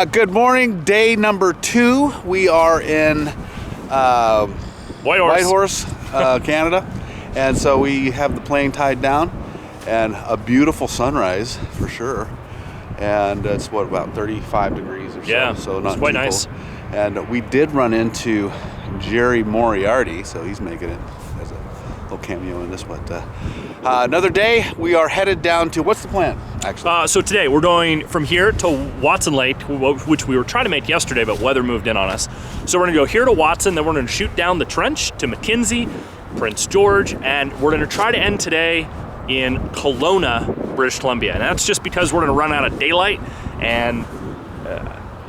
Good morning, day number 2. We are in Whitehorse, Canada. And so we have the plane tied down and a beautiful sunrise for sure. And it's about 35 degrees or so. Yeah, so not it's quite too nice. cold. And we did run into Jerry Moriarty, so he's making it as a little cameo in this. But another day, we are headed down to, what's the plan, actually? So today we're going from here to Watson Lake, which we were trying to make yesterday, but weather moved in on us. So we're going to go here to Watson, then we're going to shoot down the trench to McKenzie, Prince George, and we're going to try to end today in Kelowna, British Columbia. And that's just because we're going to run out of daylight, and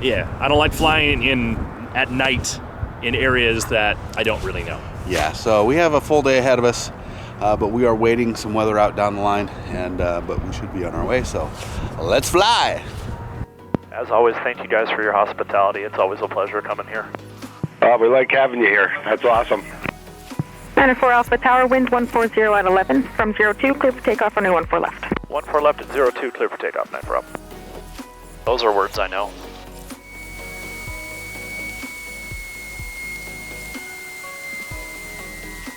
I don't like flying in at night in areas that I don't really know. Yeah, so we have a full day ahead of us, but we are waiting some weather out down the line, and but we should be on our way, so let's fly. As always, thank you guys for your hospitality. It's always a pleasure coming here. We like having you here. That's awesome. 94 Alpha Tower, wind 140 at 11, from 02, clear for takeoff, runway 14 left. 14 left at 02, clear for takeoff, 94 up. Those are words I know.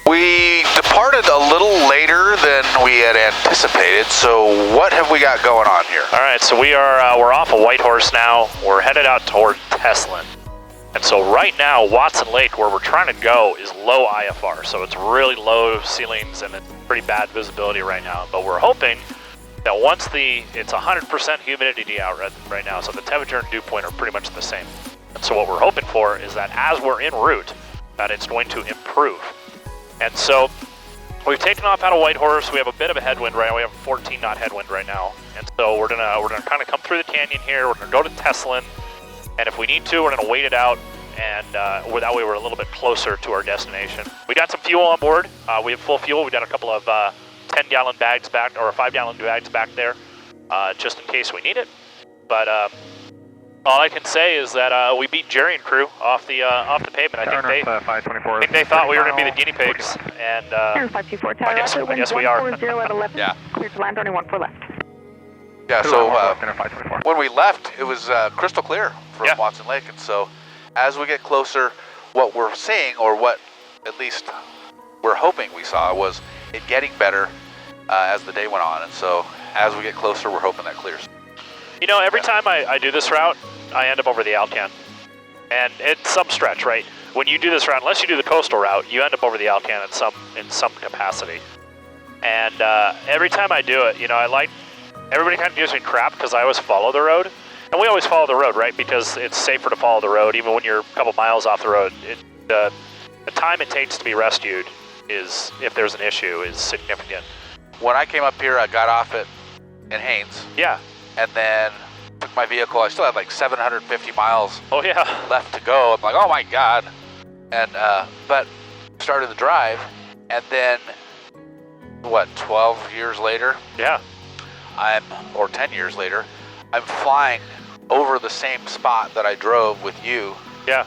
We departed a little later than we had anticipated, so what have we got going on here? All right, so we're off of Whitehorse now. We're headed out toward Teslin. And so right now, Watson Lake, where we're trying to go, is low IFR. So it's really low ceilings and it's pretty bad visibility right now. But we're hoping that once it's 100% humidity out right now, so the temperature and dew point are pretty much the same. And so what we're hoping for is that as we're en route, that it's going to improve. And so we've taken off out of Whitehorse. We have a bit of a headwind right now. We have a 14 knot headwind right now. And so we're gonna kind of come through the canyon here. We're gonna go to Teslin. And if we need to, we're going to wait it out, and that way we're a little bit closer to our destination. We got some fuel on board. We have full fuel. We got a couple of 10-gallon bags back, or 5-gallon bags back there, just in case we need it. But all I can say is that we beat Jerry and crew off the pavement. I think they thought we were going to be the guinea pigs, and 524 Tower, I guess we are. 140 at 11, Yeah. clear to land, runway 14 left. Yeah, so when we left, it was crystal clear from Watson Lake, and so as we get closer, what we're seeing, or what at least we're hoping we saw, was it getting better as the day went on, and so as we get closer, we're hoping that clears. You know, every time I do this route, I end up over the Alcan, and it's some stretch, right? When you do this route, unless you do the coastal route, you end up over the Alcan in some capacity. And every time I do it, you know, everybody kind of gives me crap because I always follow the road. And we always follow the road, right? Because it's safer to follow the road, even when you're a couple miles off the road. The time it takes to be rescued is, if there's an issue, is significant. When I came up here, I got off in Haines. Yeah. And then took my vehicle. I still had like 750 miles Oh, yeah. left to go. I'm like, oh my God. And, but started the drive. And then, 12 years later? Yeah. or 10 years later, I'm flying over the same spot that I drove with you. Yeah.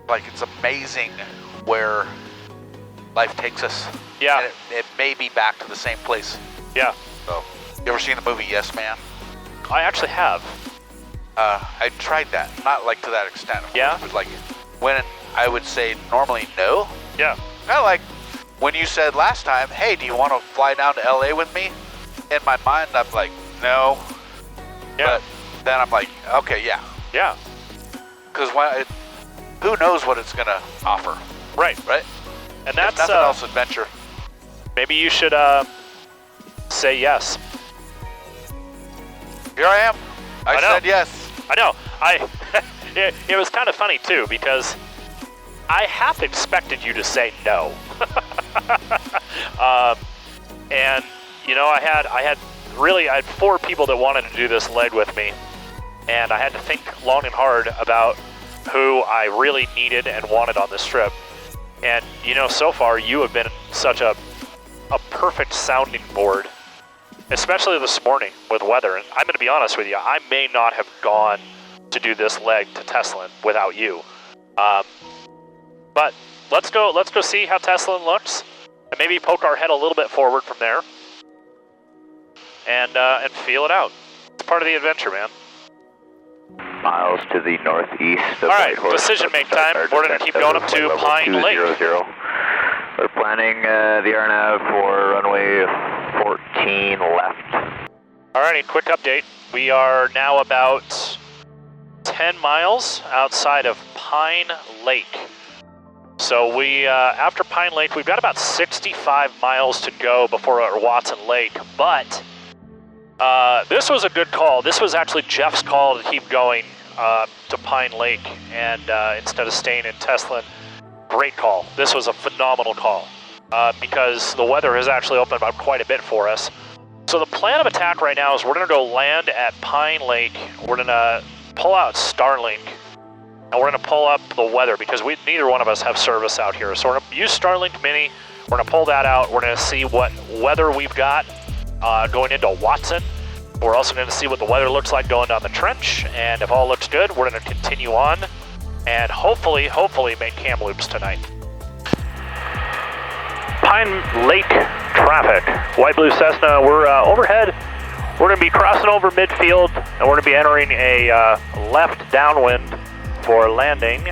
Like, it's amazing where life takes us. Yeah. And it may be back to the same place. Yeah. So, you ever seen the movie Yes Man? I actually have. I tried that. Not like to that extent. Yeah? But like, when I would say normally no. Yeah. Kind of like when you said last time, hey, do you want to fly down to LA with me? In my mind, I'm like, no. Yeah. But then I'm like, okay, yeah. Yeah. Because who knows what it's going to offer? Right. Right? And that's if nothing else, adventure. Maybe you should say yes. Here I am. I said yes. I know. It was kind of funny too, because I half expected you to say no. And you know, I had 4 people that wanted to do this leg with me, and I had to think long and hard about who I really needed and wanted on this trip. And you know, so far you have been such a perfect sounding board, especially this morning with weather. And I'm going to be honest with you, I may not have gone to do this leg to Teslin without you. But let's go see how Teslin looks, and maybe poke our head a little bit forward from there, and feel it out. It's part of the adventure, man. miles to the northeast of Alright, Whitehorse. decision make time. We're going to keep going up to Pine Lake. 200. We're planning the RNAV for runway 14 left. Alrighty, quick update. We are now about 10 miles outside of Pine Lake. So we, after Pine Lake, we've got about 65 miles to go before Watson Lake, but this was a good call. This was actually Geoff's call to keep going to Pine Lake and instead of staying in Teslin. Great call. This was a phenomenal call because the weather has actually opened up quite a bit for us. So the plan of attack right now is we're going to go land at Pine Lake. We're going to pull out Starlink, and we're going to pull up the weather because neither one of us have service out here. So we're going to use Starlink Mini. We're going to pull that out. We're going to see what weather we've got going into Watson. We're also going to see what the weather looks like going down the trench, and if all looks good, we're going to continue on and hopefully make cam loops tonight. Pine Lake traffic. White Blue Cessna, we're overhead. We're going to be crossing over midfield, and we're going to be entering a left downwind for landing.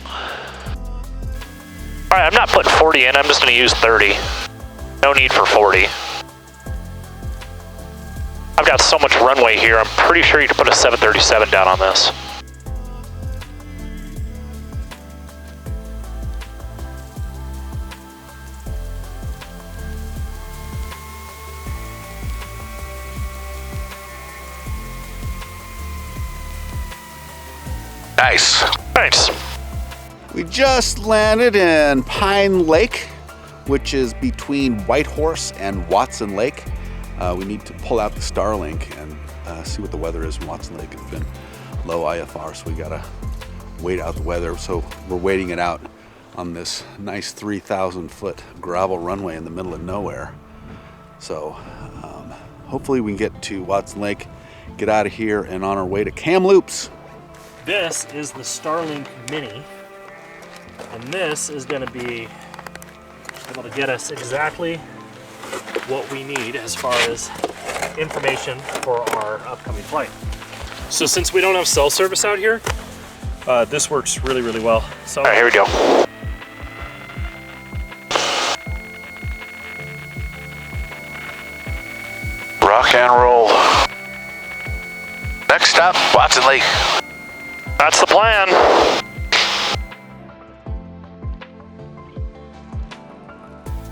All right, I'm not putting 40 in. I'm just going to use 30. No need for 40. I've got so much runway here, I'm pretty sure you can put a 737 down on this. Nice. Nice. We just landed in Pine Lake, which is between Whitehorse and Watson Lake. We need to pull out the Starlink and see what the weather is in Watson Lake. It's been low IFR, so we gotta wait out the weather. So we're waiting it out on this nice 3,000 foot gravel runway in the middle of nowhere. So hopefully we can get to Watson Lake, get out of here, and on our way to Kamloops. This is the Starlink Mini, and this is going to be able to get us exactly what we need as far as information for our upcoming flight. So since we don't have cell service out here, this works really, really well. So, all right, here we go. Rock and roll. Next stop, Watson Lake. That's the plan.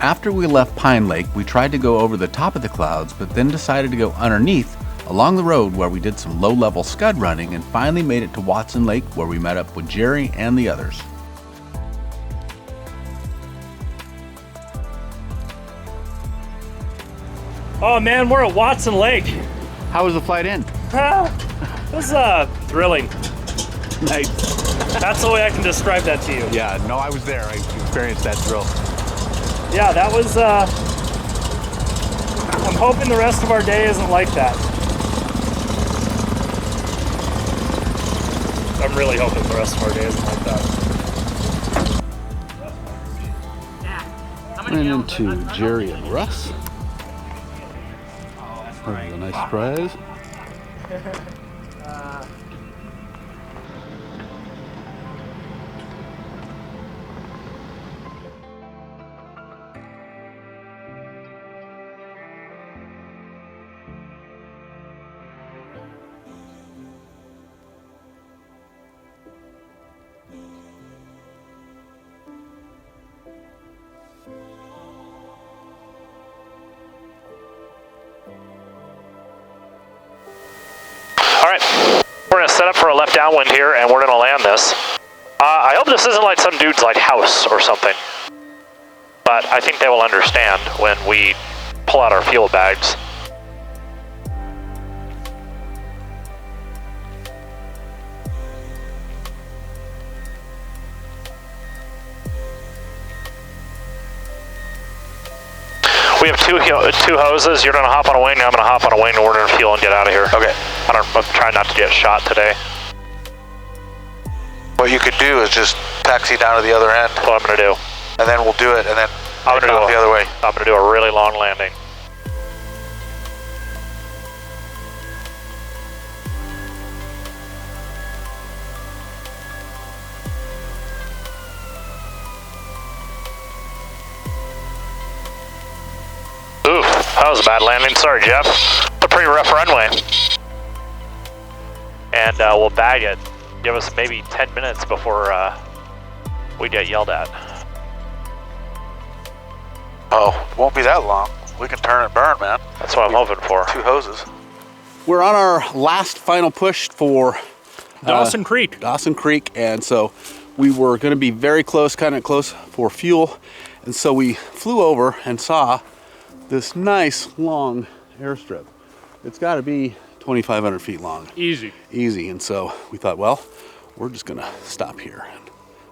After we left Pine Lake, we tried to go over the top of the clouds, but then decided to go underneath along the road where we did some low-level scud running and finally made it to Watson Lake where we met up with Jerry and the others. oh man, we're at Watson Lake. How was the flight in? It was thrilling. Nice. That's the way I can describe that to you. Yeah, no, I was there. I experienced that thrill. Yeah, that was, I'm hoping the rest of our day isn't like that. I'm really hoping the rest of our day isn't like that. Ran into Jerry and Russ. That was a nice surprise. All right, we're gonna set up for a left downwind here, and we're gonna land this. I hope this isn't like some dude's like house or something, but I think they will understand when we pull out our fuel bags. We have two hoses. You're gonna hop on a wing. I'm gonna hop on a wing, and we're gonna fuel and get out of here. Okay. I'm trying not to get shot today. What you could do is just taxi down to the other end. That's what I'm gonna do. And then we'll do it, and then I'm gonna off do the other way. I'm gonna do a really long landing. That was a bad landing. Sorry, Geoff. It's a pretty rough runway. And we'll bag it. Give us maybe 10 minutes before we get yelled at. Oh, won't be that long. We can turn and burn, man. That's what I'm hoping for. 2 hoses. We're on our last final push for Dawson Creek. Dawson Creek, and so we were going to be very close, kind of close for fuel, and so we flew over and saw this nice long airstrip. It's got to be 2,500 feet long. Easy. Easy, and so we thought, well, we're just going to stop here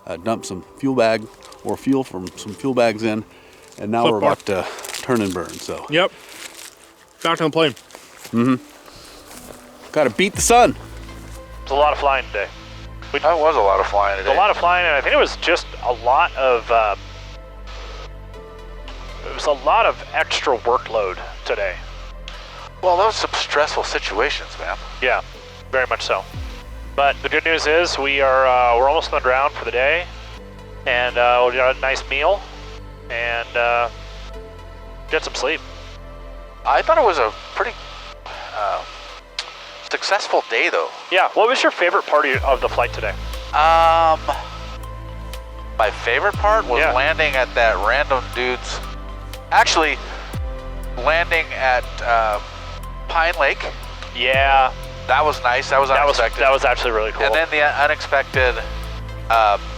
and dump some fuel from some fuel bags in, and now we're about to turn and burn. So Yep. Back on the plane. Got to beat the sun. It's a lot of flying today. That was a lot of flying today. A lot of flying, and I think it was just a lot of extra workload today. Well, those some stressful situations, man. Yeah, very much so. But the good news is we're almost on the ground for the day, and we'll get a nice meal and get some sleep. I thought it was a pretty successful day, though. Yeah. What was your favorite part of the flight today? My favorite part was landing at that random dude's. Actually, landing at Pine Lake. Yeah. That was nice. That was unexpected. That was actually really cool. And then the unexpected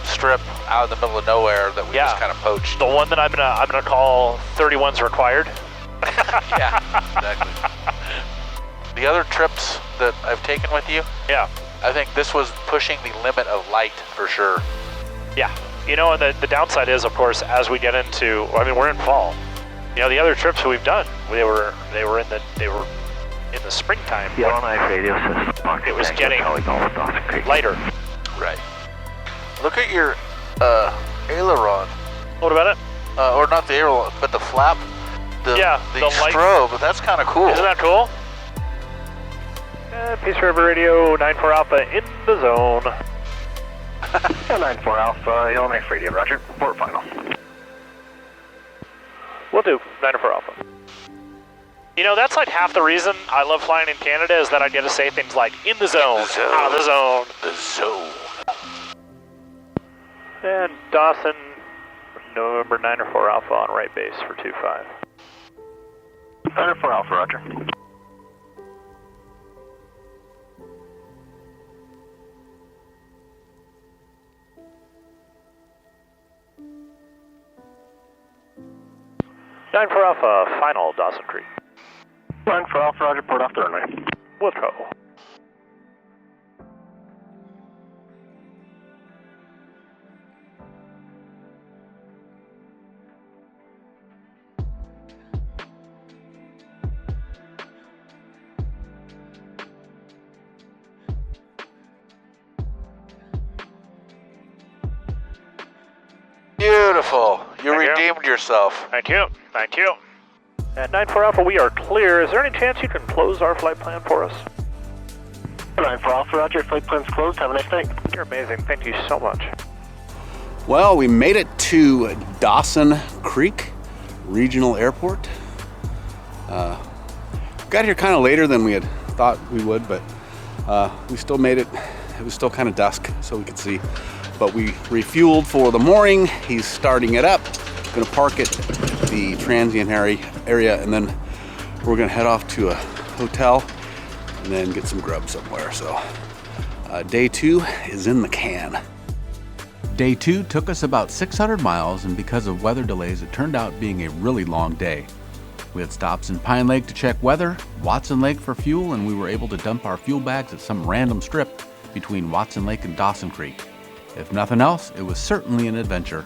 strip out in the middle of nowhere that we just kind of poached. The one that I'm gonna call 31's required. Yeah, exactly. The other trips that I've taken with you, I think this was pushing the limit of light for sure. Yeah. You know, and the downside is, of course, as we get into, we're in fall. You know, the other trips that we've done, they were in the springtime. Yellowknife radio says it was getting lighter. Right. Look at your aileron. What about it? Or not the aileron, but the flap. The strobe. That's kind of cool. Isn't that cool? Peace River Radio 94 Alpha in the zone. 94 Alpha, Yellowknife Radio, roger. Port final. Will do. 94 Alpha. You know, that's like half the reason I love flying in Canada is that I get to say things like, in the zone, out of the zone. The zone. And Dawson, November 94 Alpha on right base for 25. 94 Alpha, roger. Nine for Alpha, final Dawson Creek. 94 Alpha, roger, port off the runway. We'll go. Beautiful. You redeemed yourself. Thank you. Thank you. At 94 Alpha, we are clear. Is there any chance you can close our flight plan for us? 94 Alpha, roger. Flight plan's closed. Have a nice day. You're amazing. Thank you so much. Well, we made it to Dawson Creek Regional Airport. Got here kind of later than we had thought we would, but we still made it. It was still kind of dusk, so we could see. But we refueled for the morning. He's starting it up. Gonna park at the transient area, and then we're gonna head off to a hotel and then get some grub somewhere. So day 2 is in the can. Day 2 took us about 600 miles, and because of weather delays, it turned out being a really long day. We had stops in Pine Lake to check weather, Watson Lake for fuel, and we were able to dump our fuel bags at some random strip between Watson Lake and Dawson Creek. If nothing else, it was certainly an adventure.